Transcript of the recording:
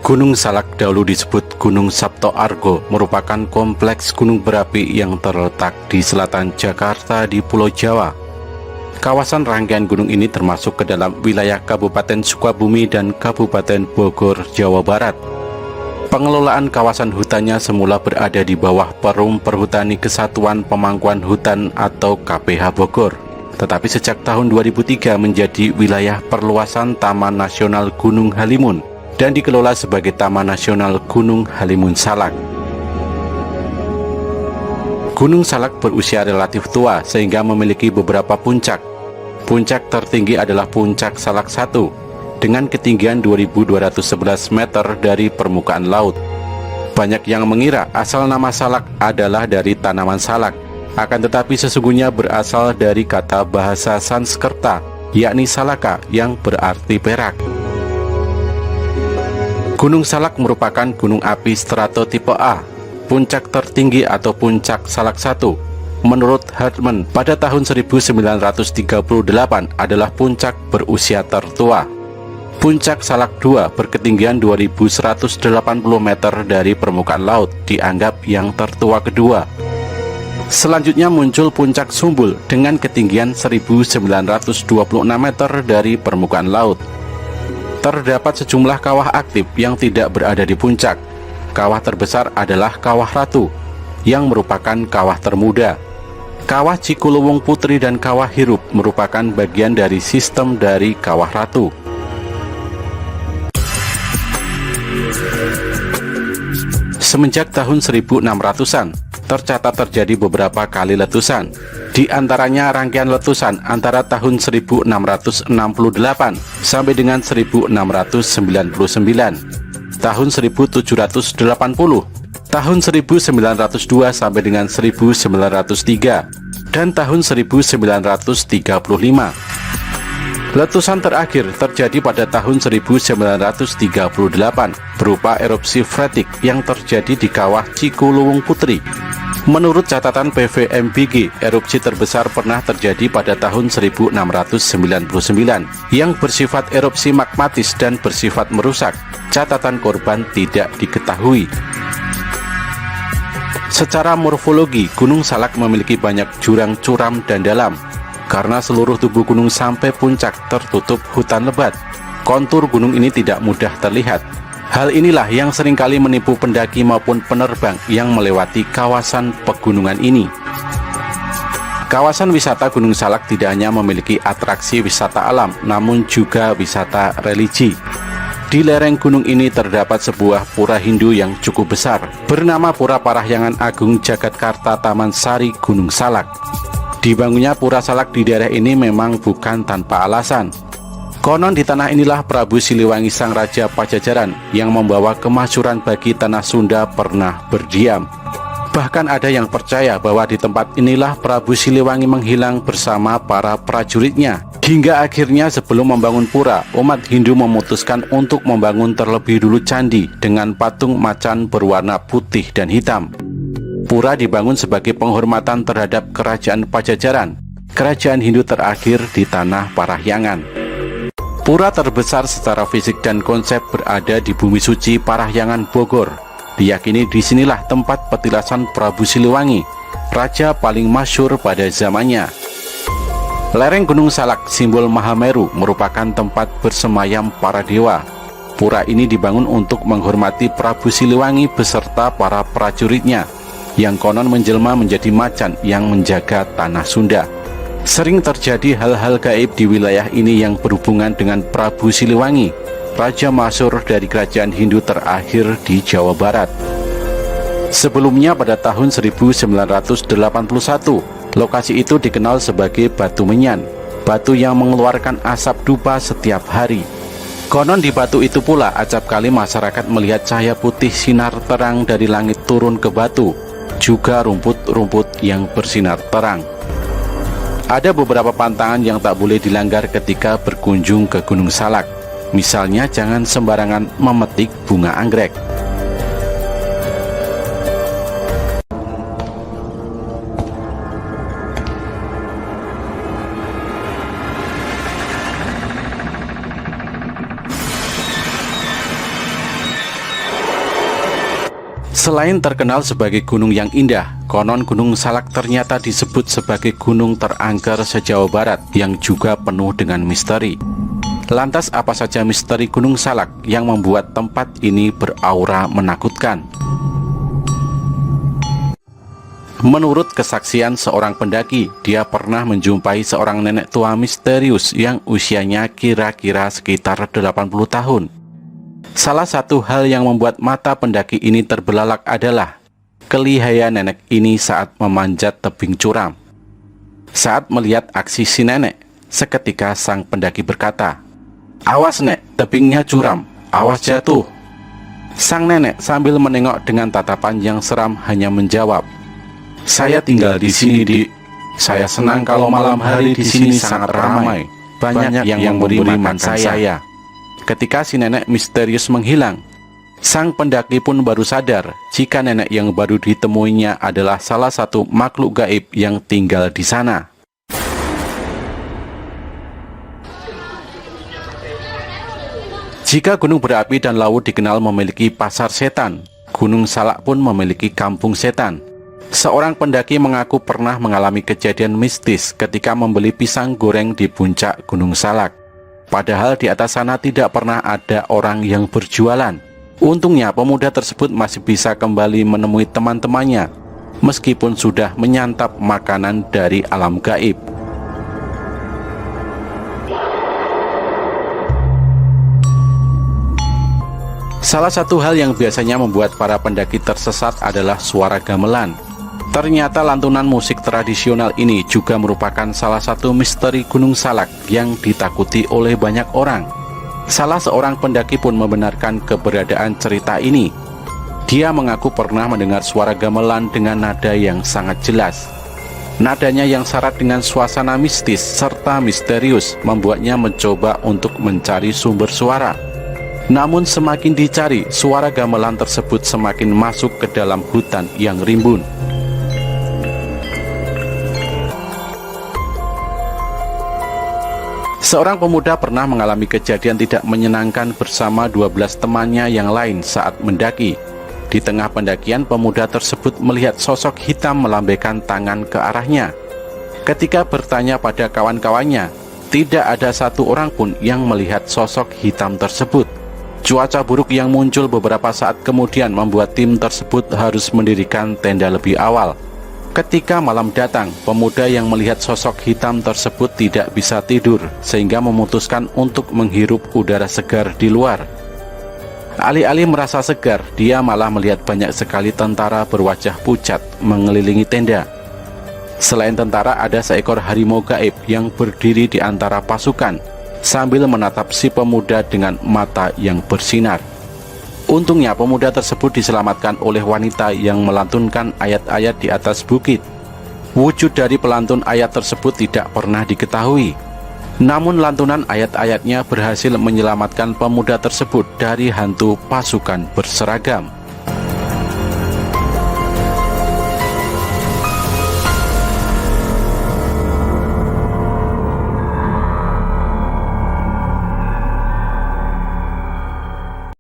Gunung Salak dahulu disebut Gunung Sabto Argo, merupakan kompleks gunung berapi yang terletak di selatan Jakarta di Pulau Jawa. Kawasan rangkaian gunung ini termasuk ke dalam wilayah Kabupaten Sukabumi dan Kabupaten Bogor, Jawa Barat. Pengelolaan kawasan hutannya semula berada di bawah Perum Perhutani Kesatuan Pemangkuan Hutan atau KPH Bogor. Tetapi sejak tahun 2003 menjadi wilayah perluasan Taman Nasional Gunung Halimun dan dikelola sebagai Taman Nasional Gunung Halimun Salak. Gunung Salak berusia relatif tua sehingga memiliki beberapa puncak. Puncak tertinggi adalah Puncak Salak 1 dengan ketinggian 2.211 meter dari permukaan laut. Banyak yang mengira asal nama salak adalah dari tanaman salak, akan tetapi sesungguhnya berasal dari kata bahasa Sanskerta, yakni salaka yang berarti perak. Gunung Salak merupakan gunung api strato tipe A, puncak tertinggi atau Puncak Salak 1. Menurut Hartmann, pada tahun 1938 adalah puncak berusia tertua. Puncak Salak 2 berketinggian 2.180 meter dari permukaan laut, dianggap yang tertua kedua. Selanjutnya muncul Puncak Sumbul dengan ketinggian 1.926 meter dari permukaan laut. Terdapat sejumlah kawah aktif yang tidak berada di puncak. Kawah terbesar adalah Kawah Ratu, yang merupakan kawah termuda. Kawah Cikuluwung Putri dan Kawah Hirup merupakan bagian dari sistem dari Kawah Ratu. Semenjak tahun 1600-an, tercatat terjadi beberapa kali letusan. Di antaranya rangkaian letusan antara tahun 1668 sampai dengan 1699, tahun 1780, tahun 1902 sampai dengan 1903, dan tahun 1935. Letusan terakhir terjadi pada tahun 1938 berupa erupsi freatik yang terjadi di Kawah Cikuluwung Putri. Menurut catatan PVMBG, erupsi terbesar pernah terjadi pada tahun 1699 yang bersifat erupsi magmatis dan bersifat merusak. Catatan korban tidak diketahui. Secara morfologi, Gunung Salak memiliki banyak jurang curam dan dalam. Karena seluruh tubuh gunung sampai puncak tertutup hutan lebat, kontur gunung ini tidak mudah terlihat. Hal inilah yang seringkali menipu pendaki maupun penerbang yang melewati kawasan pegunungan ini. Kawasan wisata Gunung Salak tidak hanya memiliki atraksi wisata alam, namun juga wisata religi. Di lereng gunung ini terdapat sebuah pura Hindu yang cukup besar, bernama Pura Parahyangan Agung Jagatkarta Taman Sari Gunung Salak. Dibangunnya Pura Salak di daerah ini memang bukan tanpa alasan. Konon di tanah inilah Prabu Siliwangi Sang Raja Pajajaran yang membawa kemasyhuran bagi tanah Sunda pernah berdiam. Bahkan ada yang percaya bahwa di tempat inilah Prabu Siliwangi menghilang bersama para prajuritnya. Hingga akhirnya sebelum membangun pura, umat Hindu memutuskan untuk membangun terlebih dulu candi dengan patung macan berwarna putih dan hitam. Pura dibangun sebagai penghormatan terhadap Kerajaan Pajajaran, kerajaan Hindu terakhir di tanah Parahyangan. Pura terbesar secara fisik dan konsep berada di Bumi Suci Parahyangan Bogor. Diyakini disinilah tempat petilasan Prabu Siliwangi, raja paling masyhur pada zamannya. Lereng Gunung Salak, simbol Mahameru, merupakan tempat bersemayam para dewa. Pura ini dibangun untuk menghormati Prabu Siliwangi beserta para prajuritnya, yang konon menjelma menjadi macan yang menjaga tanah Sunda. Sering terjadi hal-hal gaib di wilayah ini yang berhubungan dengan Prabu Siliwangi, raja masyhur dari kerajaan Hindu terakhir di Jawa Barat. Sebelumnya pada tahun 1981, lokasi itu dikenal sebagai Batu Menyan, batu yang mengeluarkan asap dupa setiap hari. Konon di batu itu pula acap kali masyarakat melihat cahaya putih sinar terang dari langit turun ke batu, juga rumput-rumput yang bersinar terang. Ada beberapa pantangan yang tak boleh dilanggar ketika berkunjung ke Gunung Salak. Misalnya jangan sembarangan memetik bunga anggrek. Selain terkenal sebagai gunung yang indah, konon Gunung Salak ternyata disebut sebagai gunung terangker se-Jawa Barat yang juga penuh dengan misteri. Lantas apa saja misteri Gunung Salak yang membuat tempat ini beraura menakutkan? Menurut kesaksian seorang pendaki, dia pernah menjumpai seorang nenek tua misterius yang usianya kira-kira sekitar 80 tahun. Salah satu hal yang membuat mata pendaki ini terbelalak adalah kelihaian nenek ini saat memanjat tebing curam. Saat melihat aksi si nenek, seketika sang pendaki berkata, "Awas nek, tebingnya curam, awas jatuh." Sang nenek sambil menengok dengan tatapan yang seram hanya menjawab, "Saya tinggal di sini, Dik. Saya senang kalau malam hari di sini sangat ramai. Banyak yang memberi makan saya." Ketika si nenek misterius menghilang, sang pendaki pun baru sadar jika nenek yang baru ditemuinya adalah salah satu makhluk gaib yang tinggal di sana. Jika gunung berapi dan laut dikenal memiliki pasar setan, Gunung Salak pun memiliki kampung setan. Seorang pendaki mengaku pernah mengalami kejadian mistis ketika membeli pisang goreng di puncak Gunung Salak. Padahal di atas sana tidak pernah ada orang yang berjualan. Untungnya pemuda tersebut masih bisa kembali menemui teman-temannya, meskipun sudah menyantap makanan dari alam gaib. Salah satu hal yang biasanya membuat para pendaki tersesat adalah suara gamelan. Ternyata lantunan musik tradisional ini juga merupakan salah satu misteri Gunung Salak yang ditakuti oleh banyak orang. Salah seorang pendaki pun membenarkan keberadaan cerita ini. Dia mengaku pernah mendengar suara gamelan dengan nada yang sangat jelas. Nadanya yang syarat dengan suasana mistis serta misterius membuatnya mencoba untuk mencari sumber suara. Namun semakin dicari, suara gamelan tersebut semakin masuk ke dalam hutan yang rimbun. Seorang pemuda pernah mengalami kejadian tidak menyenangkan bersama 12 temannya yang lain saat mendaki. Di tengah pendakian, pemuda tersebut melihat sosok hitam melambaikan tangan ke arahnya. Ketika bertanya pada kawan-kawannya, tidak ada satu orang pun yang melihat sosok hitam tersebut. Cuaca buruk yang muncul beberapa saat kemudian membuat tim tersebut harus mendirikan tenda lebih awal. Ketika malam datang, pemuda yang melihat sosok hitam tersebut tidak bisa tidur, sehingga memutuskan untuk menghirup udara segar di luar. Alih-alih merasa segar, dia malah melihat banyak sekali tentara berwajah pucat mengelilingi tenda. Selain tentara, ada seekor harimau gaib yang berdiri di antara pasukan, sambil menatap si pemuda dengan mata yang bersinar. Untungnya pemuda tersebut diselamatkan oleh wanita yang melantunkan ayat-ayat di atas bukit. Wujud dari pelantun ayat tersebut tidak pernah diketahui. Namun lantunan ayat-ayatnya berhasil menyelamatkan pemuda tersebut dari hantu pasukan berseragam.